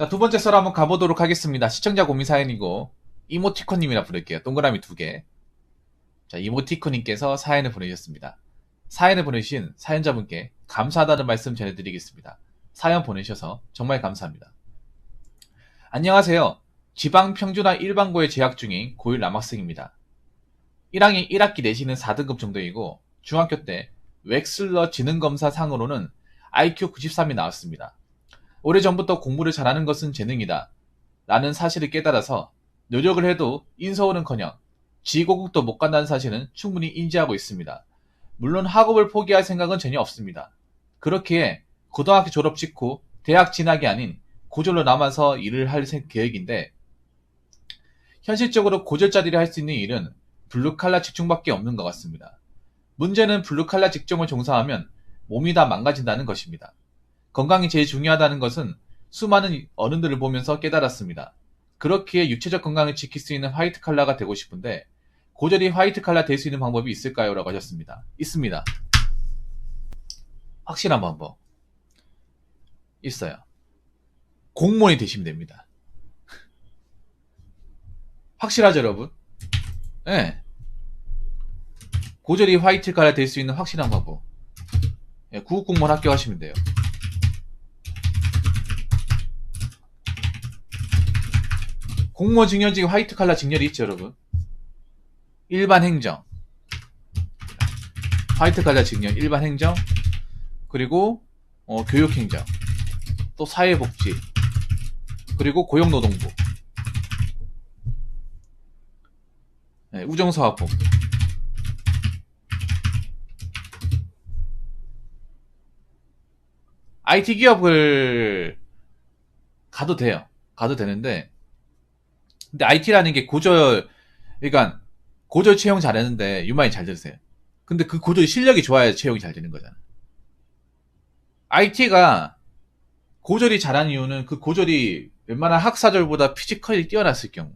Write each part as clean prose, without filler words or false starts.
자, 두 번째 썰 한번 가보도록 하겠습니다. 시청자 고민 사연이고, 이모티콘님이라 부를게요. 동그라미 2개. 자, 이모티콘님께서 사연을 보내주셨습니다. 사연을 보내주신 사연자분께 감사하다는 말씀 전해드리겠습니다. 사연 보내셔서 정말 감사합니다. 안녕하세요. 지방 평준화 일반고에 재학 중인 고1 남학생입니다. 1학년 1학기 내신은 4등급 정도이고, 중학교 때 웩슬러 지능검사 상으로는 IQ 93이 나왔습니다. 오래전부터 공부를 잘하는 것은 재능이다 라는 사실을 깨달아서 노력을 해도 인서울은커녕 지고국도 못 간다는 사실은 충분히 인지하고 있습니다. 물론 학업을 포기할 생각은 전혀 없습니다. 그렇기에 고등학교 졸업 직후 대학 진학이 아닌 고졸로 남아서 일을 할 계획인데, 현실적으로 고졸자들이 할 수 있는 일은 블루칼라 직종밖에 없는 것 같습니다. 문제는 블루칼라 직종을 종사하면 몸이 다 망가진다는 것입니다. 건강이 제일 중요하다는 것은 수많은 어른들을 보면서 깨달았습니다. 그렇기에 육체적 건강을 지킬 수 있는 화이트 칼라가 되고 싶은데, 고졸이 화이트 칼라 될 수 있는 방법이 있을까요? 라고 하셨습니다. 있습니다. 확실한 방법 있어요. 공무원이 되시면 됩니다. 확실하죠, 여러분? 네. 고졸이 화이트 칼라 될 수 있는 확실한 방법. 네, 구급공무원 합격하시면 돼요. 공무원 직렬직에 화이트 칼라 직렬이 있죠, 여러분. 일반 행정, 화이트 칼라 직렬, 일반 행정, 그리고 교육행정, 또 사회복지, 그리고 고용노동부, 네, 우정사업부. IT 기업을 가도 돼요. 가도 되는데, 근데 IT라는 게 그러니까 고졸 채용 잘했는데, 유만이 잘 들으세요. 근데 그 고졸 실력이 좋아야 채용이 잘 되는 거잖아. IT가 고졸이 잘한 이유는 그 고졸이 웬만한 학사졸보다 피지컬이 뛰어났을 경우,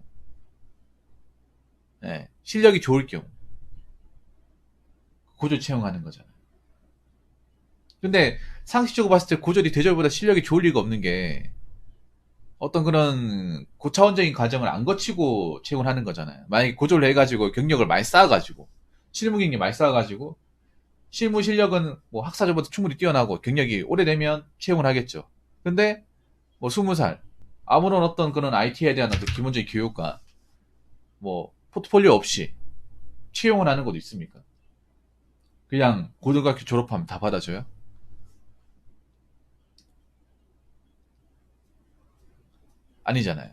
네, 실력이 좋을 경우 고졸 채용하는 거잖아. 근데 상식적으로 봤을 때 고졸이 대졸보다 실력이 좋을 리가 없는 게, 어떤 그런 고차원적인 과정을 안 거치고 채용을 하는 거잖아요. 만약에 고졸을 해가지고 경력을 많이 쌓아가지고, 실무 경력 많이 쌓아가지고, 실무 실력은 뭐 학사들보다 충분히 뛰어나고 경력이 오래되면 채용을 하겠죠. 근데 뭐 20살, 아무런 어떤 그런 IT에 대한 어떤 기본적인 교육과 뭐 포트폴리오 없이 채용을 하는 것도 있습니까? 그냥 고등학교 졸업하면 다 받아줘요? 아니잖아요.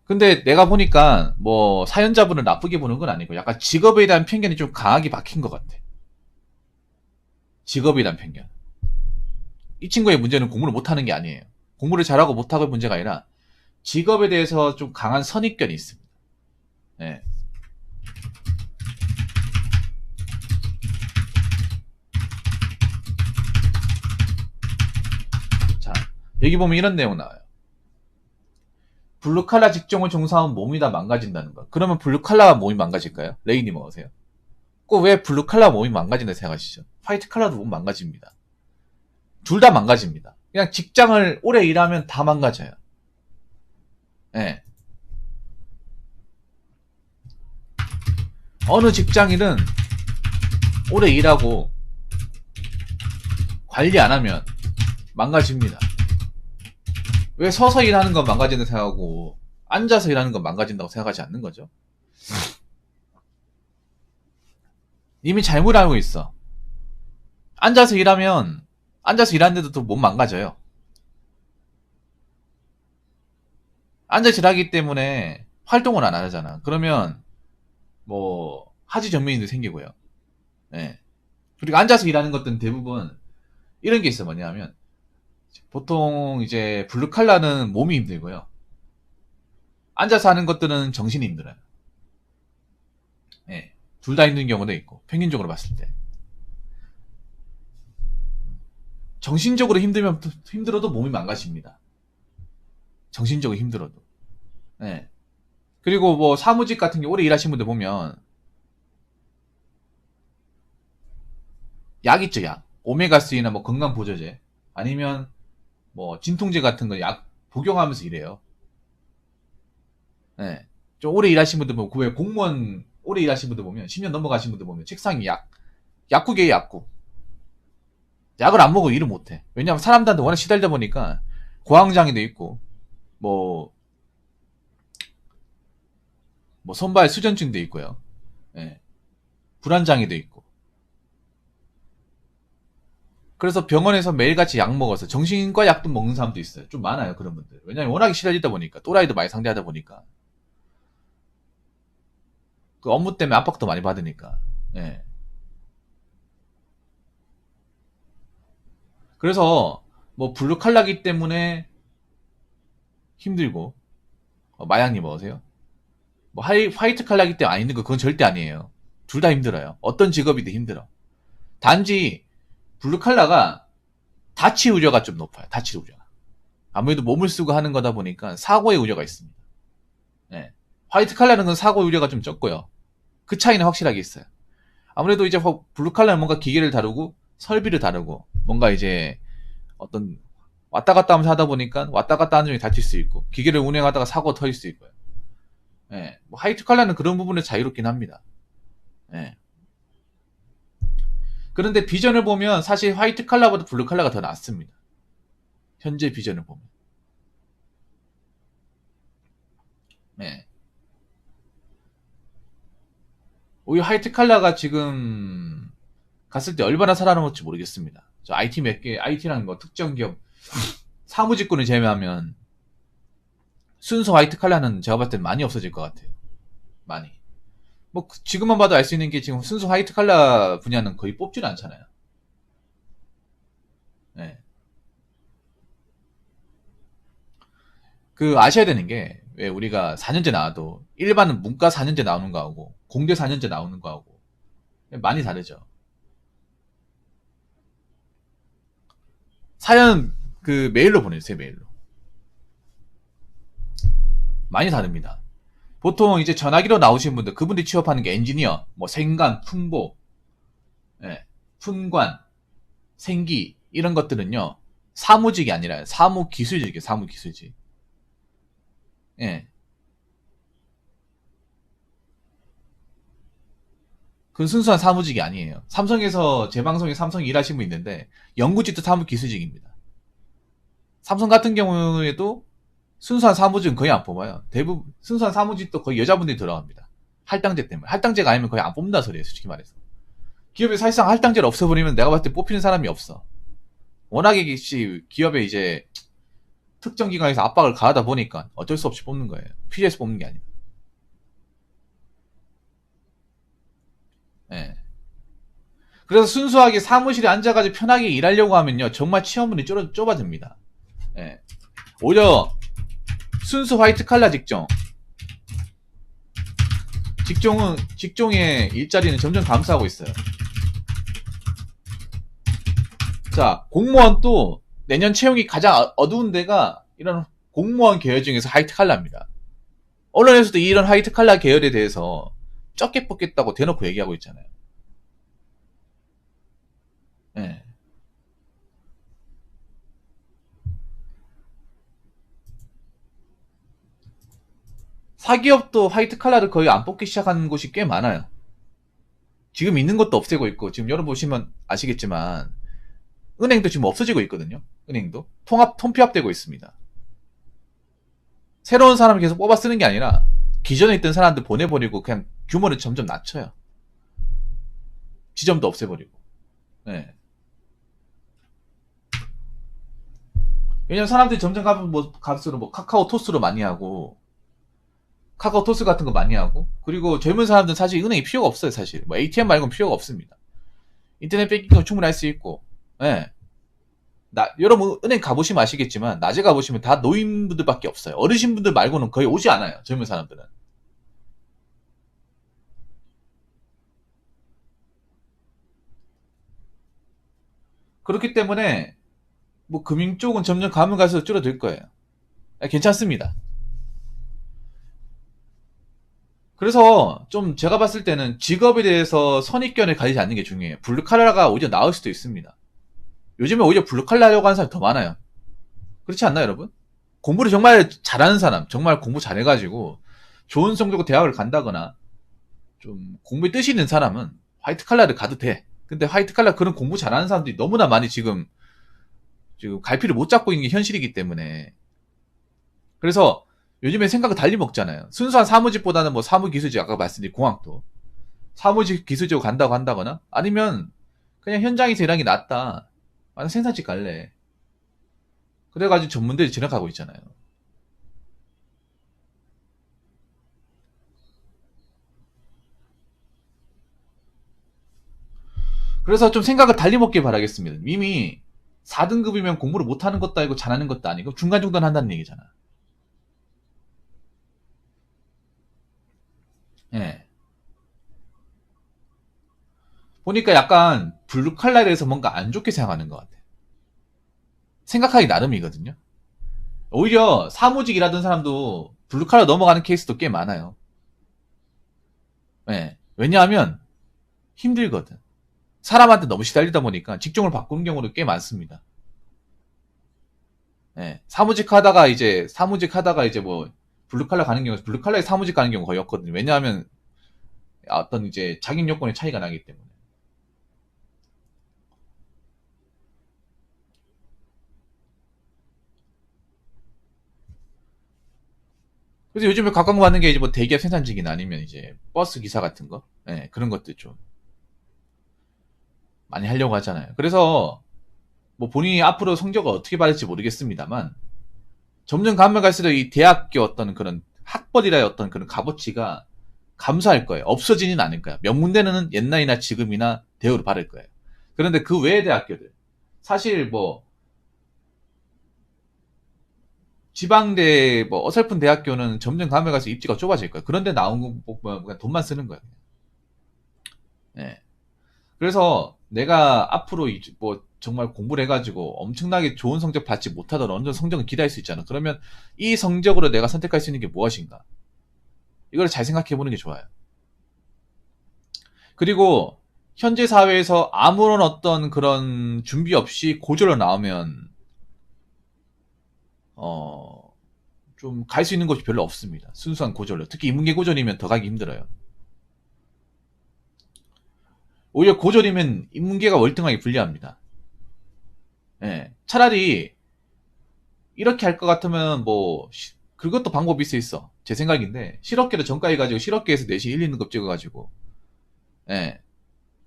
근데 내가 보니까 뭐 사연자분을 나쁘게 보는 건 아니고, 약간 직업에 대한 편견이 좀 강하게 박힌 것 같아. 직업에 대한 편견. 이 친구의 문제는 공부를 못하는 게 아니에요. 공부를 잘하고 못하고 문제가 아니라 직업에 대해서 좀 강한 선입견이 있습니다. 네. 자, 여기 보면 이런 내용 나와요. 블루칼라 직종을 종사하면 몸이 다 망가진다는 거. 그러면 블루칼라 몸이 망가질까요? 레이님 어떠세요? 꼭 왜 블루칼라 몸이 망가진다 생각하시죠? 화이트 칼라도 몸 망가집니다. 둘 다 망가집니다. 그냥 직장을 오래 일하면 다 망가져요. 네. 어느 직장인은 오래 일하고 관리 안 하면 망가집니다. 왜 서서 일하는 건 망가진다고 생각하고 앉아서 일하는 건 망가진다고 생각하지 않는 거죠? 이미 잘못 알고 있어. 앉아서 일하는데도 못 망가져요. 앉아서 일하기 때문에 활동을 안 하잖아. 그러면 뭐 하지 전문인도 생기고요. 네. 그리고 앉아서 일하는 것들은 대부분 이런 게 있어. 뭐냐면 보통 이제 블루칼라는 몸이 힘들고요. 앉아서 하는 것들은 정신이 힘들어요. 네. 둘 다 힘든 경우도 있고, 평균적으로 봤을 때. 정신적으로 힘들어도 몸이 망가집니다. 정신적으로 힘들어도. 네. 그리고 뭐 사무직 같은 게 오래 일하신 분들 보면 약 있죠, 약. 오메가3나 뭐 건강보조제. 아니면 뭐 진통제 같은 거 약 복용하면서 일해요. 예. 좀 오래 일하신 분들 보면 왜 공무원 오래 일하신 분들 보면 10년 넘어가신 분들 보면 책상이 약국이에요, 약국. 약을 안 먹으면 일을 못해. 왜냐하면 사람들한테 워낙 시달리다 보니까 고황장애도 있고 뭐, 뭐 손발 수전증도 있고요. 예. 불안장애도 있고. 그래서 병원에서 매일같이 약 먹어서 정신과 약도 먹는 사람도 있어요. 좀 많아요, 그런 분들. 왜냐면 워낙에 시달리다 보니까 또라이도 많이 상대하다 보니까 그 업무 때문에 압박도 많이 받으니까. 예. 그래서 뭐 블루 칼라기 때문에 힘들고 마약님 먹으세요? 뭐 화이트 칼라기 때문에 안 힘든 거 그건 절대 아니에요. 둘 다 힘들어요. 어떤 직업이든 힘들어. 단지 블루 칼라가 다치 우려가 좀 높아요. 다치 우려가. 아무래도 몸을 쓰고 하는 거다 보니까 사고의 우려가 있습니다. 예. 화이트 칼라는 건 사고 우려가 좀 적고요. 그 차이는 확실하게 있어요. 아무래도 이제 블루 칼라는 뭔가 기계를 다루고 설비를 다루고 뭔가 이제 어떤 왔다 갔다 하면서 하다 보니까 왔다 갔다 하는 중에 다칠 수 있고 기계를 운행하다가 사고 터질 수 있고요. 예. 뭐 화이트 칼라는 그런 부분에 자유롭긴 합니다. 예. 그런데 비전을 보면 사실 화이트 칼라보다 블루 칼라가 더 낫습니다. 현재 비전을 보면. 예. 오히려 화이트 칼라가 지금 갔을 때 얼마나 살아남을지 모르겠습니다. 저 IT 몇 개, IT라는 거 특정 기업 사무직군을 제외하면 순수 화이트 칼라는 제가 봤을 때 많이 없어질 것 같아요. 많이. 뭐 지금만 봐도 알 수 있는 게 지금 순수 화이트 칼라 분야는 거의 뽑질 않잖아요. 네. 그 아셔야 되는 게 왜 우리가 4년제 나와도 일반은 문과 4년제 나오는 거하고 공대 4년제 나오는 거하고 많이 다르죠. 사연 그 메일로 보내주세요. 메일로. 많이 다릅니다. 보통 이제 전화기로 나오신 분들 그분들이 취업하는 게 엔지니어, 뭐 생관, 풍보, 예, fun관, 생기 이런 것들은요 사무직이 아니라 사무기술직이에요. 사무기술직. 예. 그건 순수한 사무직이 아니에요. 삼성에서 제 방송에 삼성 일하신 분 있는데 연구직도 사무기술직입니다. 삼성 같은 경우에도 순수한 사무직은 거의 안 뽑아요. 대부분 순수한 사무직도 거의 여자분들이 들어갑니다. 할당제 때문에. 할당제가 아니면 거의 안 뽑는다 소리예요. 솔직히 말해서. 기업이 사실상 할당제를 없애버리면 내가 봤을 때 뽑히는 사람이 없어. 워낙에 기업에 이제 특정 기관에서 압박을 가하다 보니까 어쩔 수 없이 뽑는 거예요. 필요해서 뽑는 게 아니라. 예. 그래서 순수하게 사무실에 앉아가지고 편하게 일하려고 하면요. 정말 취업문이 좁아집니다. 예. 오히려 순수 화이트 칼라 직종의 일자리는 점점 감소하고 있어요. 자, 공무원도 내년 채용이 가장 어두운 데가 이런 공무원 계열 중에서 화이트 칼라입니다. 언론에서도 이런 화이트 칼라 계열에 대해서 적게 뽑겠다고 대놓고 얘기하고 있잖아요. 네. 사기업도 화이트 칼라를 거의 안 뽑기 시작한 곳이 꽤 많아요. 지금 있는 것도 없애고 있고 지금 여러분 보시면 아시겠지만 은행도 지금 없어지고 있거든요. 은행도 통폐합되고 있습니다. 새로운 사람을 계속 뽑아 쓰는 게 아니라 기존에 있던 사람들 보내버리고 그냥 규모를 점점 낮춰요. 지점도 없애버리고. 네. 왜냐면 사람들이 점점 값으로 뭐 카카오 토스로 많이 하고 카카오 토스 같은 거 많이 하고 그리고 젊은 사람들은 사실 은행이 필요가 없어요. 사실 뭐 ATM 말고는 필요가 없습니다. 인터넷 뱅킹은 충분히 할 수 있고. 네. 여러분 은행 가보시면 아시겠지만 낮에 가보시면 다 노인분들밖에 없어요. 어르신분들 말고는 거의 오지 않아요. 젊은 사람들은. 그렇기 때문에 뭐 금융 쪽은 점점 가면 갈수록 줄어들 거예요. 괜찮습니다. 그래서 좀 제가 봤을 때는 직업에 대해서 선입견을 가지지 않는 게 중요해요. 블루칼라가 오히려 나을 수도 있습니다. 요즘에 오히려 블루칼라 하려고 하는 사람이 더 많아요. 그렇지 않나요, 여러분? 공부를 정말 잘하는 사람, 정말 공부 잘해가지고 좋은 성적으로 대학을 간다거나 좀 공부에 뜻이 있는 사람은 화이트 칼라를 가도 돼. 근데 화이트 칼라 그런 공부 잘하는 사람들이 너무나 많이 지금 갈피를 못 잡고 있는 게 현실이기 때문에. 그래서 요즘에 생각을 달리 먹잖아요. 순수한 사무직보다는 뭐 사무기술직, 아까 말씀드린 공학도 사무직 기술직으로 간다고 한다거나 아니면 그냥 현장에서 일하는 게 낫다. 나는 생산직 갈래. 그래가지고 전문대에 진학하고 있잖아요. 그래서 좀 생각을 달리 먹길 바라겠습니다. 이미 4등급이면 공부를 못하는 것도 아니고 잘하는 것도 아니고 중간 정도는 한다는 얘기잖아. 예. 보니까 약간 블루 칼라에 대해서 뭔가 안 좋게 생각하는 것 같아. 생각하기 나름이거든요. 오히려 사무직 일하던 사람도 블루 칼라 넘어가는 케이스도 꽤 많아요. 예. 왜냐하면 힘들거든. 사람한테 너무 시달리다 보니까 직종을 바꾸는 경우도 꽤 많습니다. 예. 사무직 하다가 이제 뭐 블루 칼라 가는 경우, 블루 칼라에 사무직 가는 경우 거의 없거든요. 왜냐하면 어떤 이제 자격 요건의 차이가 나기 때문에. 그래서 요즘에 각광받는 게 이제 뭐 대기업 생산직이나 아니면 이제 버스 기사 같은 거, 예, 그런 것들 좀 많이 하려고 하잖아요. 그래서 뭐 본인이 앞으로 성적을 어떻게 받을지 모르겠습니다만 점점 가면 갈수록 이 대학교 어떤 그런 학벌이라의 어떤 그런 값어치가 감소할 거예요. 없어지진 않을 거예요. 명문대는 옛날이나 지금이나 대우를 받을 거예요. 그런데 그 외의 대학교들, 사실 뭐 지방대 뭐 어설픈 대학교는 점점 가면 갈수록 입지가 좁아질 거예요. 그런데 나온 거 뭐 그냥 돈만 쓰는 거예요. 예. 그래서 내가 앞으로 뭐 정말 공부를 해가지고 엄청나게 좋은 성적 받지 못하더라도 어느 정도 성적은 기대할 수 있잖아. 그러면 이 성적으로 내가 선택할 수 있는 게 무엇인가? 이걸 잘 생각해 보는 게 좋아요. 그리고 현재 사회에서 아무런 어떤 그런 준비 없이 고졸로 나오면 어, 좀 갈 수 있는 곳이 별로 없습니다. 순수한 고졸로. 특히 인문계 고졸이면 더 가기 힘들어요. 오히려 고졸이면 인문계가 월등하게 불리합니다. 예. 차라리 이렇게 할 것 같으면 뭐 그것도 방법이 있어. 제 생각인데 실업계를 전과해가지고 실업계에서 내신 1, 2등급 찍어가지고 예.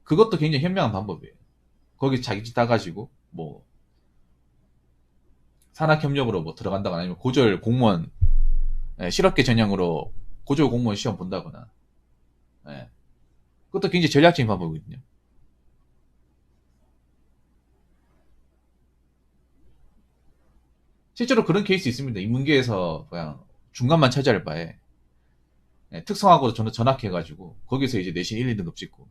그것도 굉장히 현명한 방법이에요. 거기 자기 집 따가지고 뭐 산학협력으로 뭐 들어간다거나 아니면 고졸 공무원 예, 실업계 전형으로 고졸 공무원 시험 본다거나 예. 그것도 굉장히 전략적인 방법이거든요. 실제로 그런 케이스 있습니다. 인문계에서 그냥 중간만 차지할 바에 예, 특성화고도 전학해가지고 거기서 이제 내신 1, 2등급 찍고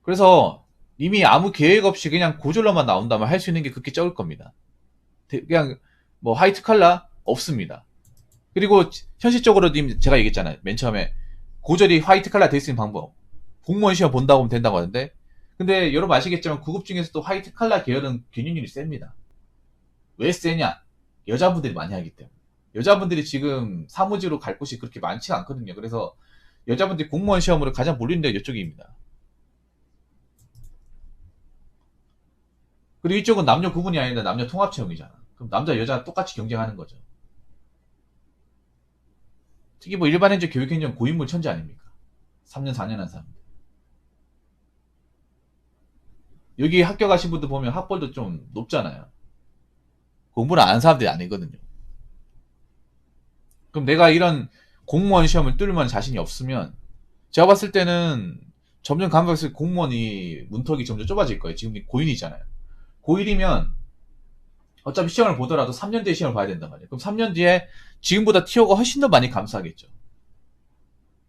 그래서 이미 아무 계획 없이 그냥 고졸로만 나온다면 할 수 있는 게 그렇게 적을 겁니다. 그냥 뭐 화이트 칼라 없습니다. 그리고 현실적으로 제가 얘기했잖아요. 맨 처음에 고졸이 화이트 칼라 될 수 있는 방법. 공무원 시험 본다고 하면 된다고 하는데 근데 여러분 아시겠지만 구급 중에서도 화이트 칼라 계열은 경쟁률이 셉니다. 왜 세냐? 여자분들이 많이 하기 때문에. 여자분들이 지금 사무직으로 갈 곳이 그렇게 많지가 않거든요. 그래서 여자분들이 공무원 시험으로 가장 몰리는 데가 이쪽입니다. 그리고 이쪽은 남녀 구분이 아니라 남녀 통합 채용이잖아. 그럼 남자 여자 똑같이 경쟁하는 거죠. 특히 뭐 일반행정 교육행정 고인물 천재 아닙니까? 3년 4년 한 사람들. 여기 학교 가신 분들 보면 학벌도 좀 높잖아요. 공부를 안 하는 사람들이 아니거든요. 그럼 내가 이런 공무원 시험을 뚫을 자신이 없으면 제가 봤을 때는 점점 가면 갈수록 공무원이 문턱이 점점 좁아질 거예요. 지금 고1이잖아요. 고1이면 어차피 시험을 보더라도 3년 뒤에 시험을 봐야 된단 말이에요. 그럼 3년 뒤에 지금보다 티오가 훨씬 더 많이 감소하겠죠.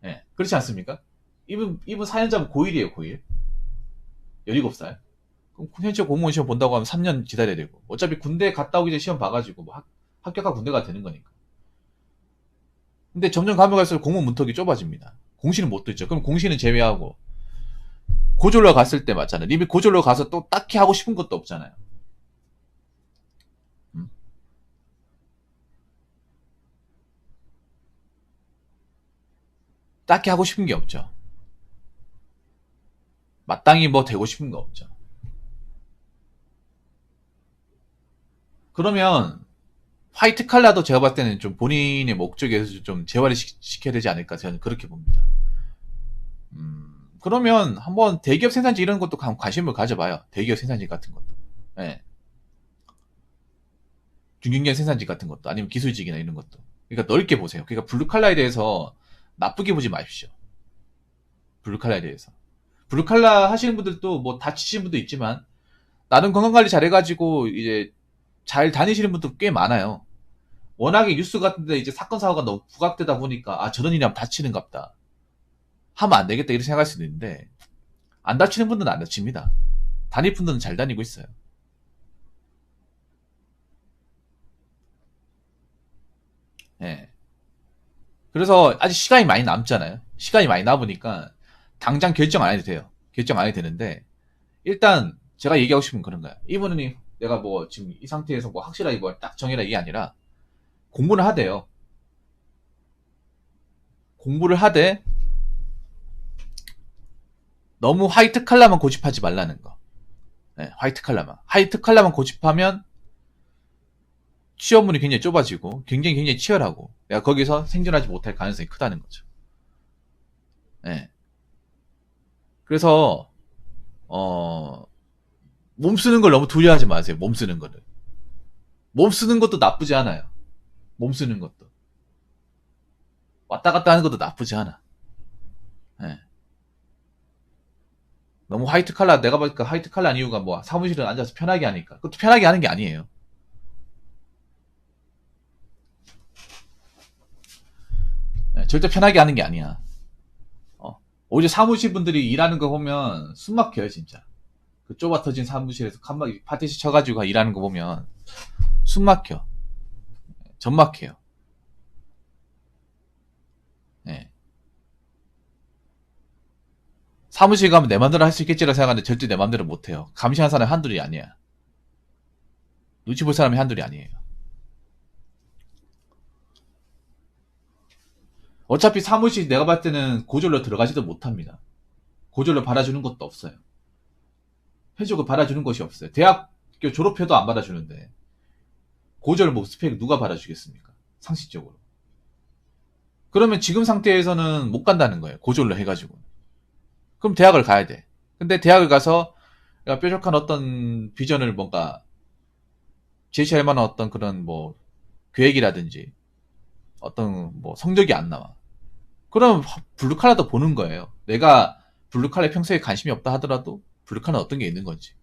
예. 그렇지 않습니까? 이분 사연자분 고1이에요, 고1. 17살. 그럼 현재 공무원 시험 본다고 하면 3년 기다려야 되고. 어차피 군대 갔다 오기 전에 시험 봐가지고 뭐 합격하 군대가 되는 거니까. 근데 점점 가면 갈수록 공무원 문턱이 좁아집니다. 공시는 못 듣죠. 그럼 공시는 제외하고 고졸로 갔을 때 맞잖아요. 님이 고졸로 가서 또 딱히 하고 싶은 것도 없잖아요. 음? 딱히 하고 싶은 게 없죠. 마땅히 뭐 되고 싶은 거 없죠. 그러면 화이트 칼라도 제가 봤을 때는 좀 본인의 목적에서 좀 재활을 시켜야 되지 않을까 저는 그렇게 봅니다. 그러면 한번 대기업 생산지 이런 것도 관심을 가져봐요. 대기업 생산지 같은 것도. 예. 중견기업 생산지 같은 것도 아니면 기술직이나 이런 것도. 그러니까 넓게 보세요. 그러니까 블루칼라에 대해서 나쁘게 보지 마십시오. 블루칼라에 대해서. 블루칼라 하시는 분들도 뭐 다치신 분도 있지만 나름 건강관리 잘해가지고 이제 잘 다니시는 분도 꽤 많아요. 워낙에 뉴스 같은데 이제 사건 사고가 너무 부각되다 보니까 아 저런 일이 하면 다치는갑다. 하면 안 되겠다 이렇게 생각할 수도 있는데 안 다치는 분들은 안 다칩니다. 다닐 분들은 잘 다니고 있어요. 예. 그래서 아직 시간이 많이 남잖아요. 시간이 많이 남으니까 당장 결정 안 해도 돼요. 결정 안 해도 되는데 일단 제가 얘기하고 싶은 건 그런 거야. 이분은 내가 뭐 지금 이 상태에서 뭐 확실하게 뭘 딱 정해라 이게 아니라 공부를 하대요. 공부를 하되 너무 화이트 칼라만 고집하지 말라는 거. 네, 화이트 칼라만. 화이트 칼라만 고집하면 취업문이 굉장히 좁아지고 굉장히 굉장히 치열하고 내가 거기서 생존하지 못할 가능성이 크다는 거죠. 네. 그래서 몸 쓰는 걸 너무 두려워하지 마세요. 몸 쓰는 거를. 몸 쓰는 것도 나쁘지 않아요. 몸 쓰는 것도. 왔다 갔다 하는 것도 나쁘지 않아. 네. 너무 화이트 칼라, 내가 보니까 화이트 칼라는 이유가 뭐 사무실에 앉아서 편하게 하니까. 그것도 편하게 하는 게 아니에요. 네, 절대 편하게 하는 게 아니야. 오히려 사무실 분들이 일하는 거 보면 숨 막혀요, 진짜. 그 좁아 터진 사무실에서 칸막이 파티시 쳐가지고 일하는 거 보면 숨 막혀. 전 막혀요. 네. 사무실 가면 내 맘대로 할 수 있겠지라 생각하는데 절대 내 맘대로 못해요. 감시하는 사람이 한둘이 아니야. 눈치 볼 사람이 한둘이 아니에요. 어차피 사무실 내가 봤을 때는 고졸로 들어가지도 못합니다. 고졸로 받아주는 것도 없어요. 회적을 받아주는 것이 없어요. 대학교 졸업표도 안 받아주는데 고졸 뭐 스펙 누가 받아주겠습니까? 상식적으로. 그러면 지금 상태에서는 못 간다는 거예요. 고졸로 해가지고. 그럼 대학을 가야 돼. 근데 대학을 가서 뾰족한 어떤 비전을 뭔가 제시할 만한 어떤 그런 뭐 계획이라든지 어떤 뭐 성적이 안 나와. 그럼 블루칼라도 보는 거예요. 내가 블루칼라에 평소에 관심이 없다 하더라도 블루칼라는 어떤 게 있는 건지.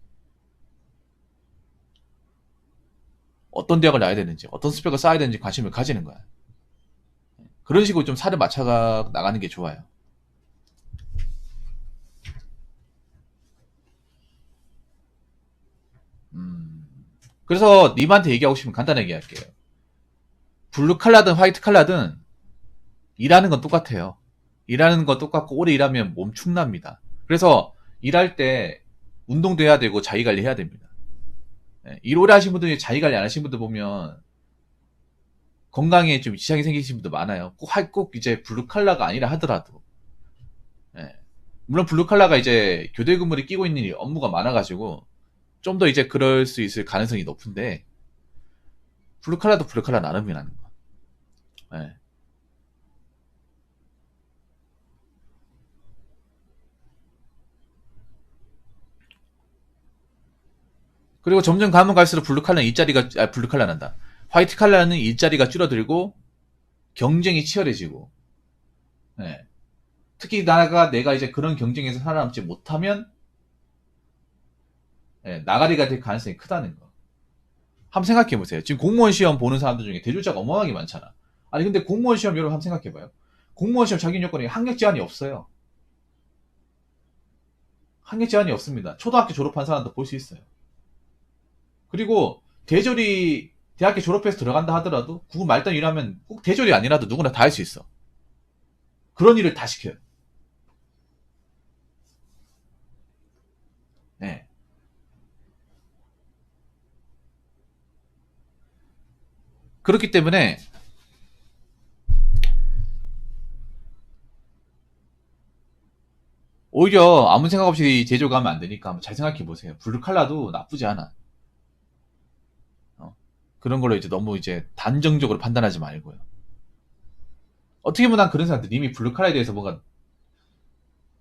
어떤 대학을 나야 되는지, 어떤 스펙을 쌓아야 되는지 관심을 가지는 거야. 그런 식으로 좀 살을 맞춰가 나가는 게 좋아요. 그래서 님한테 얘기하고 싶으면 간단하게 얘기할게요. 블루 칼라든 화이트 칼라든 일하는 건 똑같아요. 일하는 건 똑같고 오래 일하면 몸 축납니다. 그래서 일할 때 운동도 해야 되고 자기관리 해야 됩니다. 일 오래 하신 분들이 자기관리 안 하신 분들 보면 건강에 좀 지장이 생기신 분도 많아요. 꼭 이제 블루 칼라가 아니라 하더라도. 물론 블루 칼라가 이제 교대 근무를 끼고 있는 업무가 많아가지고 좀 더 이제 그럴 수 있을 가능성이 높은데 블루 칼라도 블루 칼라 나름이라는 거. 네. 그리고 점점 가면 갈수록 블루 칼라는 블루 칼라 난다. 화이트 칼라는 일자리가 줄어들고 경쟁이 치열해지고. 네. 특히 내가 이제 그런 경쟁에서 살아남지 못하면 나가리가 될 가능성이 크다는 거. 한번 생각해 보세요. 지금 공무원 시험 보는 사람들 중에 대졸자가 어마어마하게 많잖아. 아니 근데 공무원 시험 여러분 한번 생각해 봐요. 공무원 시험 자격 요건에 학력 제한이 없어요. 학력 제한이 없습니다. 초등학교 졸업한 사람도 볼 수 있어요. 그리고 대졸이 대학교 졸업해서 들어간다 하더라도 그거 말단 일하면 꼭 대졸이 아니라도 누구나 다 할 수 있어. 그런 일을 다 시켜요. 그렇기 때문에 오히려 아무 생각 없이 제조 가면 안 되니까 한번 잘 생각해 보세요. 블루칼라도 나쁘지 않아. 그런 걸로 이제 너무 이제 단정적으로 판단하지 말고요. 어떻게 보면 난 그런 생각들, 이미 블루칼라에 대해서 뭔가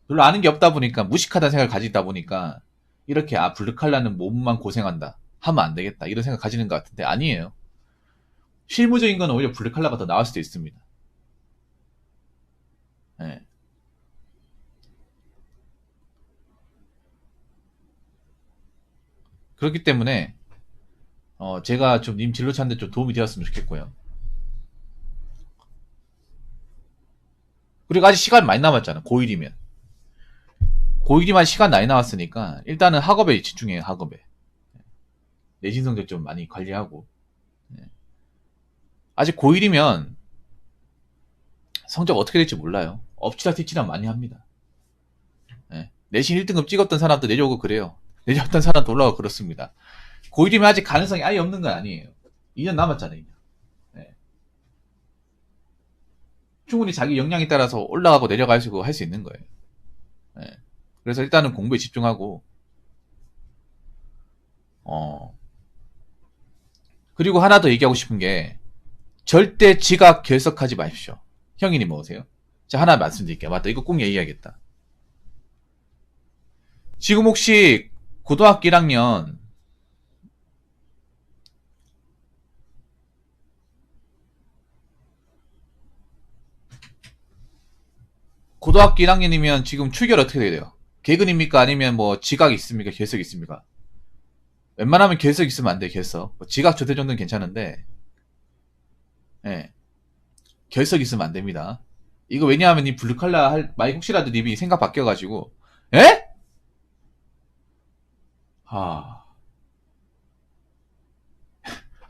별로 아는 게 없다 보니까, 무식하다는 생각을 가지다 보니까 이렇게 블루칼라는 몸만 고생한다 하면 안 되겠다 이런 생각 가지는 것 같은데, 아니에요. 실무적인 건 오히려 블루칼라가 더 나을 수도 있습니다. 네. 그렇기 때문에 제가 좀 님 진로 찾는데 좀 도움이 되었으면 좋겠고요. 그리고 아직 시간 많이 남았잖아. 고1이면. 고1이만 시간 많이 남았으니까 일단은 학업에 집중해요. 학업에. 내신 성적 좀 많이 관리하고. 네. 아직 고1이면 성적 어떻게 될지 몰라요. 엎치락 뒤치락 많이 합니다. 네. 내신 1등급 찍었던 사람도 내려오고 그래요. 내려왔던 사람도 올라가고 그렇습니다. 고1이면 아직 가능성이 아예 없는 건 아니에요. 2년 남았잖아요. 2년. 네. 충분히 자기 역량에 따라서 올라가고 내려가시고 할 수 있는 거예요. 네. 그래서 일단은 공부에 집중하고, 그리고 하나 더 얘기하고 싶은 게, 절대 지각 결석하지 마십시오. 형이님 뭐세요? 자, 하나 말씀드릴게요. 맞다. 이거 꼭 얘기해야겠다. 지금 혹시 고등학교 1학년 고등학교 1학년이면 지금 출결 어떻게 돼요? 개근입니까? 아니면 뭐 지각 있습니까? 결석 있습니까? 웬만하면 결석 있으면 안 돼. 결석. 뭐 지각 조퇴 정도는 괜찮은데, 예, 결석 있으면 안 됩니다. 이거 왜냐하면 이 블루칼라 만약 혹시라도 님이 생각 바뀌어가지고, 에? 아,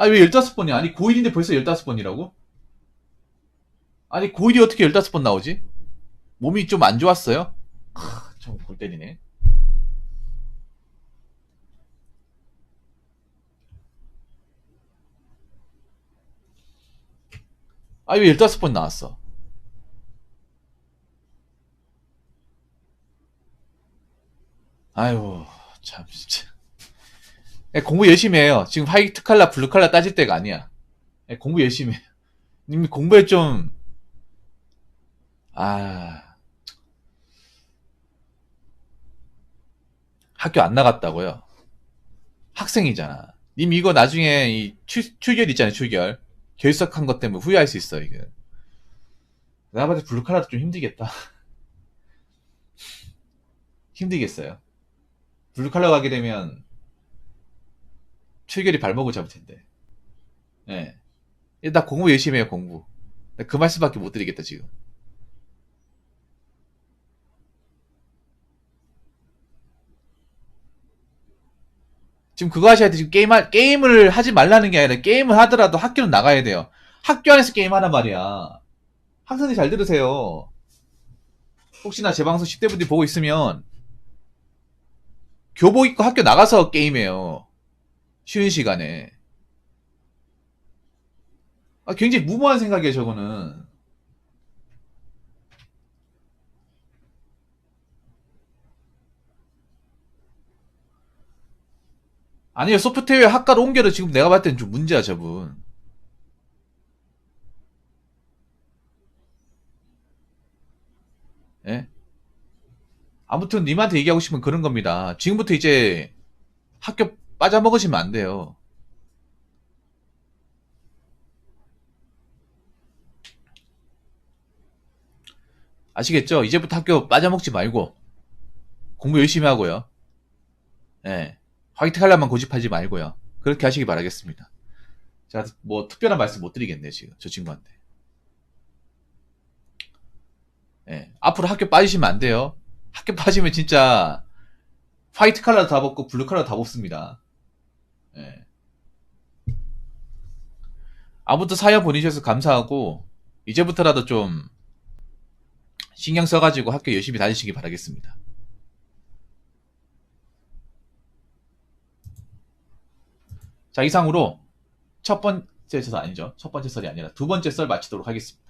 왜 15번이야? 아니 고1인데 벌써 15번이라고? 아니 고1이 어떻게 15번 나오지? 몸이 좀 안 좋았어요? 참 골 때리네. 왜 15번 나왔어? 아유, 참, 진짜. 공부 열심히 해요. 지금 화이트 칼라, 블루 칼라 따질 때가 아니야. 공부 열심히 해요. 님 공부에 좀, 아, 학교 안 나갔다고요? 학생이잖아. 님 이거 나중에 이 출결 있잖아요, 출결. 결석한 것 때문에 후회할 수 있어, 이거. 내가 봤을 때 블루 칼라도 좀 힘들겠다. 힘들겠어요. 블루 칼라 가게 되면 출결이 발목을 잡을 텐데. 예. 일단 공부 열심히 해요, 공부. 그 말씀밖에 못 드리겠다, 지금. 지금 그거 하셔야 돼. 지금 게임을 하지 말라는 게 아니라, 게임을 하더라도 학교는 나가야 돼요. 학교 안에서 게임하란 말이야. 학생들 잘 들으세요. 혹시나 제 방송 10대 분들이 보고 있으면, 교복 입고 학교 나가서 게임해요. 쉬는 시간에. 굉장히 무모한 생각이에요, 저거는. 아니요, 소프트웨어 학과로 옮겨도 지금 내가 봤을 땐 좀 문제야, 저분. 예? 아무튼 님한테 얘기하고 싶은 그런 겁니다. 지금부터 이제 학교 빠져먹으시면 안 돼요. 아시겠죠? 이제부터 학교 빠져먹지 말고 공부 열심히 하고요. 예. 화이트 칼라만 고집하지 말고요. 그렇게 하시기 바라겠습니다. 제가 뭐 특별한 말씀 못 드리겠네요, 지금 저 친구한테. 예. 앞으로 학교 빠지시면 안 돼요. 학교 빠지면 진짜 화이트 칼라도 다 벗고 블루 칼라도 다 벗습니다. 예. 아무튼 사연 보내주셔서 감사하고 이제부터라도 좀 신경 써가지고 학교 열심히 다니시기 바라겠습니다. 자, 이상으로 설 아니죠. 첫 번째 썰이 아니라 두 번째 썰 마치도록 하겠습니다.